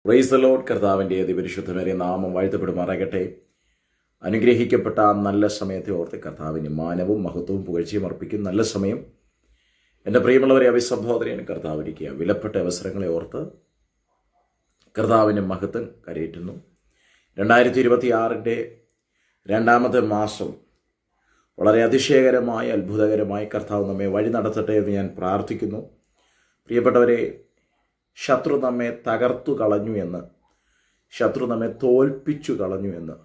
Praise the Lord. കർത്താവിൻ്റെ അതിപരിശുദ്ധമേറിയ നാമം വാഴ്ത്തപ്പെടുമാറാകട്ടെ. അനുഗ്രഹിക്കപ്പെട്ട ആ നല്ല സമയത്തെ ഓർത്ത് കർത്താവിന് മാനവും മഹത്വവും പുകഴ്ചയും അർപ്പിക്കും. നല്ല സമയം എൻ്റെ പ്രിയമുള്ളവരെ അഭിസംബോധനയാണ് കർത്താവിരിക്കുക. വിലപ്പെട്ട അവസരങ്ങളെ ഓർത്ത് കർത്താവിൻ്റെ മഹത്വം കരയേറ്റുന്നു. 2026 രണ്ടാമത്തെ മാസം വളരെ അതിശയകരമായി അത്ഭുതകരമായി കർത്താവ് നമ്മെ വഴി നടത്തട്ടെ എന്ന് ഞാൻ പ്രാർത്ഥിക്കുന്നു. പ്രിയപ്പെട്ടവരെ, ശത്രു നമ്മെ തകർത്തു കളഞ്ഞു എന്ന്, ശത്രു നമ്മെ തോൽപ്പിച്ചു കളഞ്ഞു എന്ന്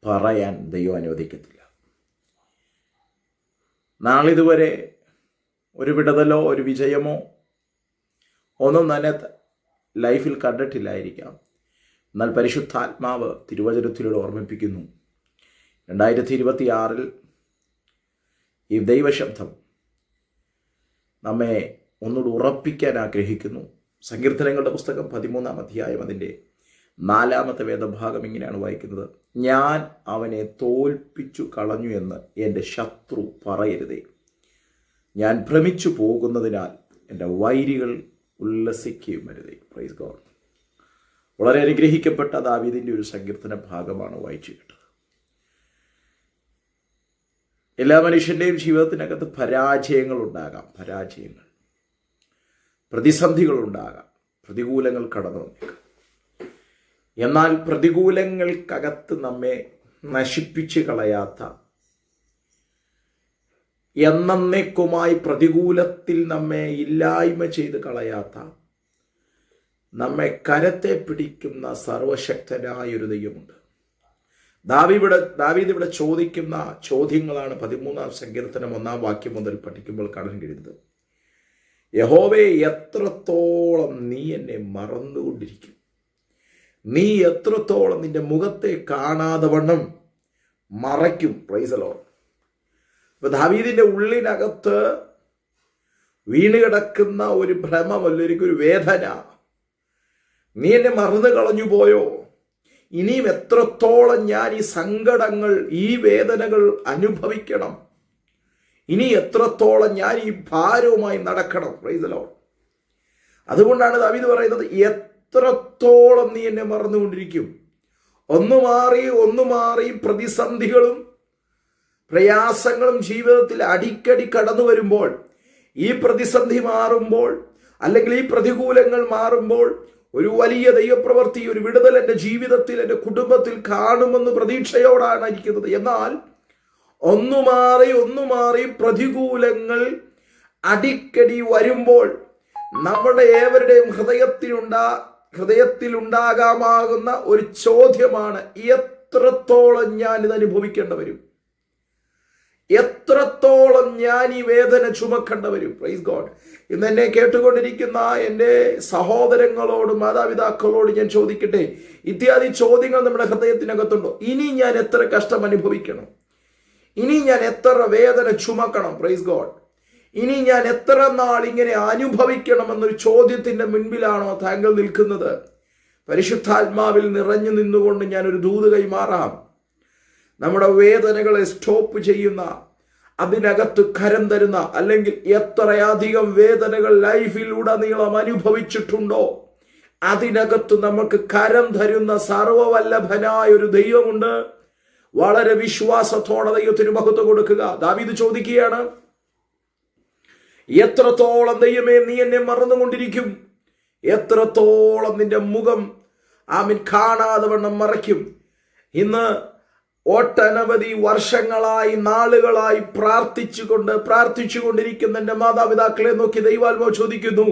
പറയാൻ ദൈവം അനുവദിക്കത്തില്ല. നാളിതുവരെ ഒരു വിടുതലോ ഒരു വിജയമോ ഒന്നും തന്നെ ലൈഫിൽ കണ്ടിട്ടില്ലായിരിക്കാം. എന്നാൽ പരിശുദ്ധാത്മാവ് തിരുവചനത്തിലൂടെ ഓർമ്മിപ്പിക്കുന്നു, 2026 ഈ ദൈവശബ്ദം നമ്മെ ഒന്നുകൂടി ഉറപ്പിക്കാൻ ആഗ്രഹിക്കുന്നു. സങ്കീർത്തനങ്ങളുടെ പുസ്തകം 13-ാം അധ്യായം അതിൻ്റെ 4-ാമത്തെ വേദഭാഗം ഇങ്ങനെയാണ് വായിക്കുന്നത്: ഞാൻ അവനെ തോൽപ്പിച്ചു കളഞ്ഞു എന്ന് എൻ്റെ ശത്രു പറയരുതേ, ഞാൻ ഭ്രമിച്ചു പോകുന്നതിനാൽ എൻ്റെ വൈരികൾ ഉല്ലസിക്കുകയും വരുതേ. Praise God. വളരെ അനുഗ്രഹിക്കപ്പെട്ട ദാവീദിൻ്റെ ഒരു സങ്കീർത്തന ഭാഗമാണ് വായിച്ചു കേട്ടത്. എല്ലാ മനുഷ്യൻ്റെയും ജീവിതത്തിനകത്ത് പരാജയങ്ങളുണ്ടാകാം, പ്രതിസന്ധികളുണ്ടാകാം, പ്രതികൂലങ്ങൾ കടന്നു വന്നേക്കാം. എന്നാൽ പ്രതികൂലങ്ങൾക്കകത്ത് നമ്മെ നശിപ്പിച്ച് കളയാത്ത, എന്നേക്കുമായി പ്രതികൂലത്തിൽ നമ്മെ ഇല്ലായ്മ ചെയ്ത് കളയാത്ത, നമ്മെ കരത്തെ പിടിക്കുന്ന സർവശക്തനായൊരു ദൈവമുണ്ട്. ദാവീദ് ഇവിടെ ചോദിക്കുന്ന ചോദ്യങ്ങളാണ് 13-ാം സങ്കീർത്തനം 1-ാം വാക്യം മുതൽ പഠിക്കുമ്പോൾ കാണാൻ കഴിയുന്നത്. യഹോവേ, എത്രത്തോളം നീ എന്നെ മറന്നുകൊണ്ടിരിക്കും, നീ എത്രത്തോളം നിന്റെ മുഖത്തെ കാണാതെ വണ്ണം മറയ്ക്കും. Praise the Lord. അപ്പൊ ദാവീദിന്റെ ഉള്ളിനകത്ത് വീണുകിടക്കുന്ന ഒരു ഭ്രമമല്ലെങ്കിൽ ഒരു വേദന. നീ എന്നെ മറന്നു കളഞ്ഞു പോയോ? ഇനിയും എത്രത്തോളം ഞാൻ ഈ സങ്കടങ്ങൾ, ഈ വേദനകൾ അനുഭവിക്കണം? ഇനി എത്രത്തോളം ഞാൻ ഈ ഭാരവുമായി നടക്കണം? Praise the Lord. അതുകൊണ്ടാണ് ദാവീദ് പറയുന്നത്, എത്രത്തോളം നീ എന്നെ മറന്നുകൊണ്ടിരിക്കും. ഒന്നു മാറി പ്രതിസന്ധികളും പ്രയാസങ്ങളും ജീവിതത്തിൽ അടിക്കടി കടന്നു വരുമ്പോൾ, ഈ പ്രതിസന്ധി മാറുമ്പോൾ, അല്ലെങ്കിൽ ഈ പ്രതികൂലങ്ങൾ മാറുമ്പോൾ, ഒരു വലിയ ദൈവപ്രവൃത്തി, ഒരു വിടുതൽ എൻ്റെ ജീവിതത്തിൽ, എൻ്റെ കുടുംബത്തിൽ കാണുമെന്ന് പ്രതീക്ഷയോടാണ് ഇരിക്കുന്നത്. എന്നാൽ ഒന്നു മാറി പ്രതികൂലങ്ങൾ അടിക്കടി വരുമ്പോൾ നമ്മുടെ ഏവരുടെയും ഹൃദയത്തിലുണ്ടാകാമാകുന്ന ഒരു ചോദ്യമാണ്, എത്രത്തോളം ഞാൻ ഇത് അനുഭവിക്കേണ്ടി വരും? എത്രത്തോളം ഞാൻ ഈ വേദന ചുമക്കേണ്ടി വരും? Praise God. ഇന്ന് എന്നെ കേട്ടുകൊണ്ടിരിക്കുന്ന എൻ്റെ സഹോദരങ്ങളോടും മാതാപിതാക്കളോടും ഞാൻ ചോദിക്കട്ടെ, ഇത്യാദി ചോദ്യങ്ങൾ നമ്മുടെ ഹൃദയത്തിനകത്തുണ്ടോ? ഇനി ഞാൻ എത്ര കഷ്ടം അനുഭവിക്കണം? ഇനി ഞാൻ എത്ര വേദന ചുമക്കണം? Praise God. ഇനി ഞാൻ എത്ര നാൾ ഇങ്ങനെ അനുഭവിക്കണം എന്നൊരു ചോദ്യത്തിന്റെ മുൻപിലാണോ താങ്കൾ നിൽക്കുന്നത്? പരിശുദ്ധാത്മാവിൽ നിറഞ്ഞു നിന്നുകൊണ്ട് ഞാൻ ഒരു ദൂത് കൈമാറാം. നമ്മുടെ വേദനകളെ സ്റ്റോപ്പ് ചെയ്യുന്ന, അതിനകത്ത് കരം തരുന്ന, അല്ലെങ്കിൽ എത്രയധികം വേദനകൾ ലൈഫിലുടനീളം അനുഭവിച്ചിട്ടുണ്ടോ അതിനകത്ത് നമുക്ക് കരം തരുന്ന സർവവല്ലഭനായ ഒരു ദൈവമുണ്ട്. വളരെ വിശ്വാസത്തോടെ ദൈവത്തിന് മഹത്വം കൊടുക്കുക. ദാവീദ് ചോദിക്കുകയാണ്, എത്രത്തോളം ദൈവമേ നീ എന്നെ മറന്നുകൊണ്ടിരിക്കും? എത്രത്തോളം നിന്റെ മുഖം കാണാതെ വണ്ണം മറയ്ക്കും? ഇന്ന് ഒട്ടനവധി വർഷങ്ങളായി, നാളുകളായി പ്രാർത്ഥിച്ചുകൊണ്ടിരിക്കുന്ന എൻ്റെ മാതാപിതാക്കളെ നോക്കി ദൈവാത്മാവ് ചോദിക്കുന്നു,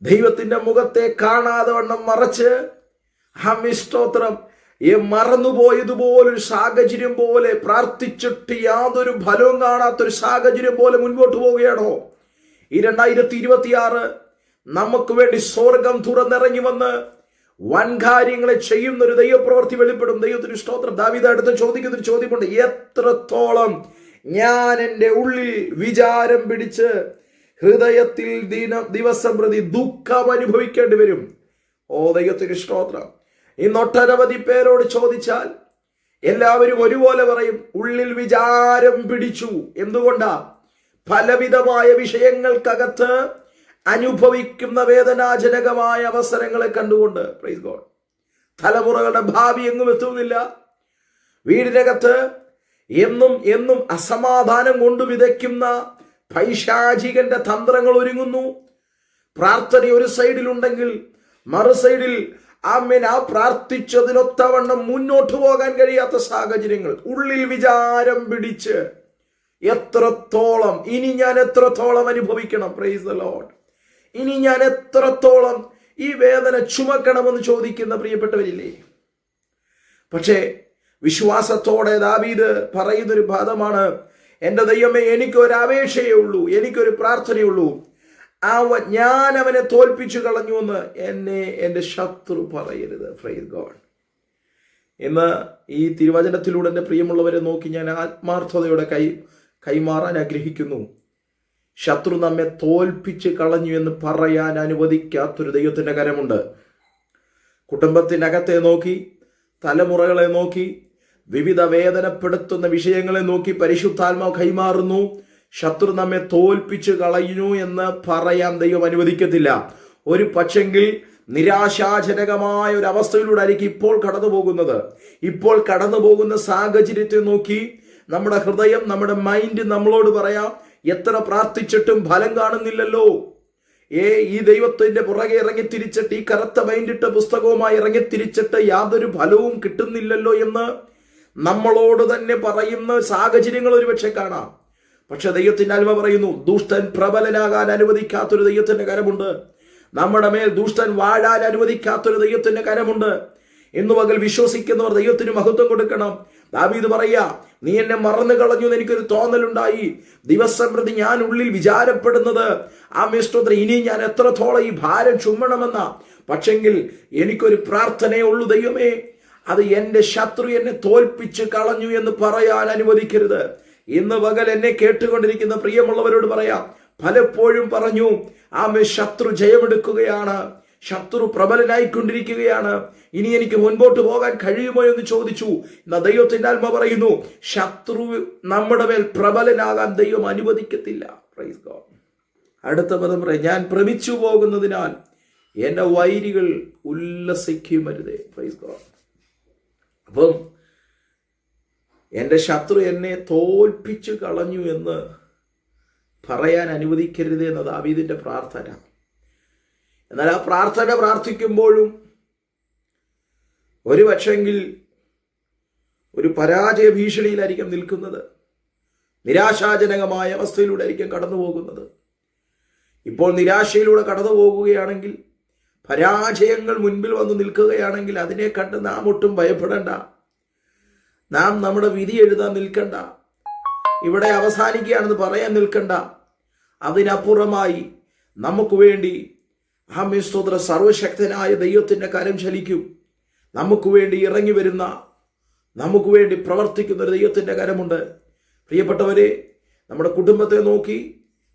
ദൈവത്തിന്റെ മുഖത്തെ കാണാതെ വണ്ണം മറച്ച് സ്തോത്രം മറന്നുപോയതുപോലൊരു സാഹചര്യം പോലെ, പ്രാർത്ഥിച്ചിട്ട് യാതൊരു ഫലവും കാണാത്തൊരു സാഹചര്യം പോലെ മുൻപോട്ട് പോവുകയാണോ? ഈ 2026 നമുക്ക് വേണ്ടി സ്വർഗം തുറന്നിറങ്ങി വന്ന് വൻ കാര്യങ്ങളെ ചെയ്യുന്ന ഒരു ദൈവപ്രവൃത്തി വെളിപ്പെടും. ദൈവത്തിന് സ്തോത്രം. ദാവീദ് അടുത്ത് ചോദിക്കുന്ന ഒരു ചോദ്യമുണ്ട്, എത്രത്തോളം ഞാൻ എൻ്റെ ഉള്ളിൽ വിചാരം പിടിച്ച് ഹൃദയത്തിൽ ദിവസം പ്രതി ദുഃഖം അനുഭവിക്കേണ്ടി വരും? ഓ ദൈവത്തിന് സ്തോത്രം. ഇന്നൊട്ടനവധി പേരോട് ചോദിച്ചാൽ എല്ലാവരും ഒരുപോലെ പറയും, ഉള്ളിൽ വിചാരം പിടിച്ചു. എന്തുകൊണ്ടാ? പലവിധമായ വിഷയങ്ങൾക്കകത്ത് അനുഭവിക്കുന്ന വേദനാജനകമായ അവസരങ്ങളെ കണ്ടുകൊണ്ട് പ്രൈസ് ഗോഡ് തലമുറകളുടെ ഭാവി എങ്ങും എത്തുന്നില്ല. വീടിനകത്ത് എന്നും എന്നും അസമാധാനം കൊണ്ട് വിതയ്ക്കുന്ന പൈശാചികന്റെ തന്ത്രങ്ങൾ ഒരുങ്ങുന്നു. പ്രാർത്ഥന ഒരു സൈഡിലുണ്ടെങ്കിൽ മറു സൈഡിൽ ആ പ്രാർത്ഥിച്ചതിനൊത്തവണ്ണം മുന്നോട്ട് പോകാൻ കഴിയാത്ത സാഹചര്യങ്ങൾ, ഉള്ളിൽ വിചാരം പിടിച്ച് എത്രത്തോളം ഇനി ഞാൻ എത്രത്തോളം അനുഭവിക്കണം, പ്രൈസ് ദ ലോർഡ്, ഇനി ഞാൻ എത്രത്തോളം ഈ വേദന ചുമക്കണമെന്ന് ചോദിക്കുന്ന പ്രിയപ്പെട്ടവരില്ലേ? പക്ഷേ വിശ്വാസത്തോടെ ദാവീദ് പറയുന്നൊരു പദമാണ്, എൻ്റെ ദൈവമേ, എനിക്കൊരു അപേക്ഷയേ ഉള്ളൂ, എനിക്കൊരു പ്രാർത്ഥനയുള്ളൂ, ഞാൻ അവനെ തോൽപ്പിച്ചു കളഞ്ഞു എന്ന് എന്നെ എൻ്റെ ശത്രു പറയരുത്. Praise God. ഇന്ന് ഈ തിരുവചനത്തിലൂടെ എൻ്റെ പ്രിയമുള്ളവരെ നോക്കി ഞാൻ ആത്മാർത്ഥതയോടെ കൈമാറാൻ ആഗ്രഹിക്കുന്നു. ശത്രു നമ്മെ തോൽപ്പിച്ച് കളഞ്ഞു എന്ന് പറയാൻ അനുവദിക്കാത്തൊരു ദൈവത്തിൻ്റെ കരമുണ്ട്. കുടുംബത്തിനകത്തെ നോക്കി, തലമുറകളെ നോക്കി, വിവിധ വേദനപ്പെടുത്തുന്ന വിഷയങ്ങളെ നോക്കി പരിശുദ്ധാത്മാവ് കൈമാറുന്നു. ശത്രു നമ്മെ തോൽപ്പിച്ച് കളയുന്നു എന്ന് പറയാൻ ദൈവം അനുവദിക്കത്തില്ല. ഒരു പക്ഷെങ്കിൽ നിരാശാജനകമായ ഒരു അവസ്ഥയിലൂടെ ആയിരിക്കും ഇപ്പോൾ കടന്നു പോകുന്നത്. ഇപ്പോൾ കടന്നു പോകുന്ന സാഹചര്യത്തെ നോക്കി നമ്മുടെ ഹൃദയം, നമ്മുടെ മൈൻഡ് നമ്മളോട് പറയാം, എത്ര പ്രാർത്ഥിച്ചിട്ടും ഫലം കാണുന്നില്ലല്ലോ, ഈ ദൈവത്തിന്റെ പുറകെ ഇറങ്ങിത്തിരിച്ചിട്ട്, ഈ കറുത്ത മൈൻഡിട്ട പുസ്തകവുമായി ഇറങ്ങിത്തിരിച്ചിട്ട് യാതൊരു ഫലവും കിട്ടുന്നില്ലല്ലോ എന്ന് നമ്മളോട് തന്നെ പറയുന്ന സാഹചര്യങ്ങൾ ഒരുപക്ഷെ കാണാം. പക്ഷെ ദൈവത്തിന്റെ ആത്മ പറയുന്നു, ദുഷ്ടൻ പ്രബലനാകാൻ അനുവദിക്കാത്തൊരു ദൈവത്തിന്റെ കരമുണ്ട്. നമ്മുടെ മേൽ ദുഷ്ടൻ വാഴാൻ അനുവദിക്കാത്തൊരു ദൈവത്തിന്റെ കരമുണ്ട്. ഇന്നു പകൽ വിശ്വസിക്കുന്നവർ ദൈവത്തിന് മഹത്വം കൊടുക്കണം. ദാവീദ് പറയാ, നീ എന്നെ മറന്നു കളഞ്ഞു എന്ന് എനിക്കൊരു തോന്നലുണ്ടായി. ദിവസം പ്രതി ഞാൻ ഉള്ളിൽ വിചാരപ്പെടുന്നത് സ്തോത്രം, ഇനി ഞാൻ എത്രത്തോളം ഈ ഭാരം ചുമണമെന്ന. പക്ഷെങ്കിൽ എനിക്കൊരു പ്രാർത്ഥനയേ ഉള്ളൂ, ദൈവമേ, അത് എൻ്റെ ശത്രു എന്നെ തോൽപ്പിച്ച് കളഞ്ഞു എന്ന് പറയാൻ അനുവദിക്കരുത്. ഇന്ന് പകൽ എന്നെ കേട്ടുകൊണ്ടിരിക്കുന്ന പ്രിയമുള്ളവരോട് പറയാം, പലപ്പോഴും പറഞ്ഞു, ശത്രു ജയമെടുക്കുകയാണ്, ശത്രു പ്രബലനായിക്കൊണ്ടിരിക്കുകയാണ്, ഇനി എനിക്ക് മുൻപോട്ട് പോകാൻ കഴിയുമോ എന്ന് ചോദിച്ചു. എന്നാ ദൈവത്തിന്റെ ആത്മ പറയുന്നു, ശത്രു നമ്മുടെ മേൽ പ്രബലനാകാൻ ദൈവം അനുവദിക്കത്തില്ല. Praise God. അടുത്ത പദം പറയാം, ഞാൻ ഭ്രമിച്ചു പോകുന്നതിനാൽ എന്റെ വൈരികൾ ഉല്ലസിക്കുമരുതേ. Praise God. അപ്പം എൻ്റെ ശത്രു എന്നെ തോൽപ്പിച്ചു കളഞ്ഞു എന്ന് പറയാൻ അനുവദിക്കരുത് എന്നത് ദാവീദിന്റെ പ്രാർത്ഥന. എന്നാൽ ആ പ്രാർത്ഥന പ്രാർത്ഥിക്കുമ്പോഴും ഒരു പക്ഷെങ്കിൽ ഒരു പരാജയ ഭീഷണിയിലായിരിക്കും നിൽക്കുന്നത്. നിരാശാജനകമായ അവസ്ഥയിലൂടെ ആയിരിക്കും കടന്നു പോകുന്നത്. ഇപ്പോൾ നിരാശയിലൂടെ കടന്നു പോകുകയാണെങ്കിൽ, പരാജയങ്ങൾ മുൻപിൽ വന്ന് നിൽക്കുകയാണെങ്കിൽ അതിനെ കണ്ട് നാം ഒട്ടും ഭയപ്പെടേണ്ട. നാം നമ്മുടെ വിധി എഴുതാൻ നിൽക്കണ്ട, ഇവിടെ അവസാനിക്കുകയാണെന്ന് പറയാൻ നിൽക്കണ്ട. അതിനപ്പുറമായി നമുക്ക് വേണ്ടി സ്തോത്ര സർവശക്തനായ ദൈവത്തിന്റെ കരം ചലിക്കും. നമുക്ക് വേണ്ടി ഇറങ്ങി വരുന്ന, നമുക്ക് വേണ്ടി പ്രവർത്തിക്കുന്ന ഒരു ദൈവത്തിന്റെ കരമുണ്ട്. പ്രിയപ്പെട്ടവരെ, നമ്മുടെ കുടുംബത്തെ നോക്കി,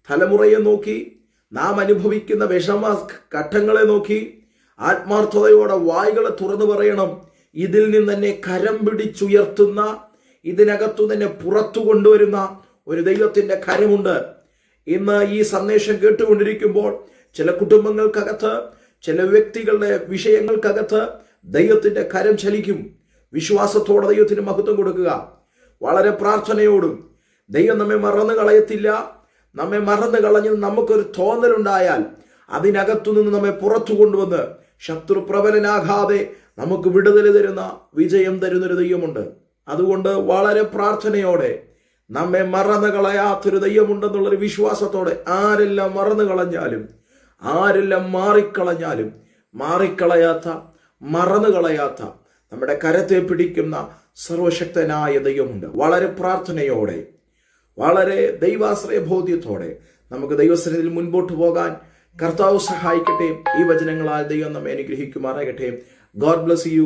തലമുറയെ നോക്കി, നാം അനുഭവിക്കുന്ന വിഷമ ഘട്ടങ്ങളെ നോക്കി ആത്മാർത്ഥതയോടെ വായ്കളെ തുറന്നു പറയണം, ഇതിൽ നിന്ന് തന്നെ കരം പിടിച്ചുയർത്തുന്ന, ഇതിനകത്തു തന്നെ പുറത്തു കൊണ്ടുവരുന്ന ഒരു ദൈവത്തിന്റെ കരമുണ്ട്. ഇന്ന് ഈ സന്ദേശം കേട്ടുകൊണ്ടിരിക്കുമ്പോൾ ചില കുടുംബങ്ങൾക്കകത്ത്, ചില വ്യക്തികളുടെ വിഷയങ്ങൾക്കകത്ത് ദൈവത്തിന്റെ കരം ചലിക്കും. വിശ്വാസത്തോടെ ദൈവത്തിന് മഹത്വം കൊടുക്കുക. വളരെ പ്രാർത്ഥനയോടും. ദൈവം നമ്മെ മറന്നു കളയത്തില്ല. നമ്മെ മറന്നു കളഞ്ഞ് നമുക്കൊരു തോന്നലുണ്ടായാൽ അതിനകത്തു നിന്ന് നമ്മെ പുറത്തു കൊണ്ടുവന്ന് ശത്രു പ്രബലനാകാതെ നമുക്ക് വിടുതൽ തരുന്ന, വിജയം തരുന്നൊരു ദൈവമുണ്ട്. അതുകൊണ്ട് വളരെ പ്രാർത്ഥനയോടെ, നമ്മെ മറന്നു കളയാത്തൊരു ദൈവമുണ്ടെന്നുള്ളൊരു വിശ്വാസത്തോടെ, ആരെല്ലാം മറന്നു കളഞ്ഞാലും, ആരെല്ലാം മാറിക്കളഞ്ഞാലും, മാറിക്കളയാത്ത, മറന്നു കളയാത്ത, നമ്മുടെ കരത്തെ പിടിക്കുന്ന സർവശക്തനായ ദൈവമുണ്ട്. വളരെ പ്രാർത്ഥനയോടെ, വളരെ ദൈവാശ്രയ ബോധ്യത്തോടെ നമുക്ക് ദൈവസന്നിധിയിൽ മുൻപോട്ട് പോകാൻ കർത്താവ് സഹായിക്കട്ടെ. ഈ വചനങ്ങളാൽ ദൈവം നമ്മെ അനുഗ്രഹിക്കുമാറാകട്ടെ. God bless you.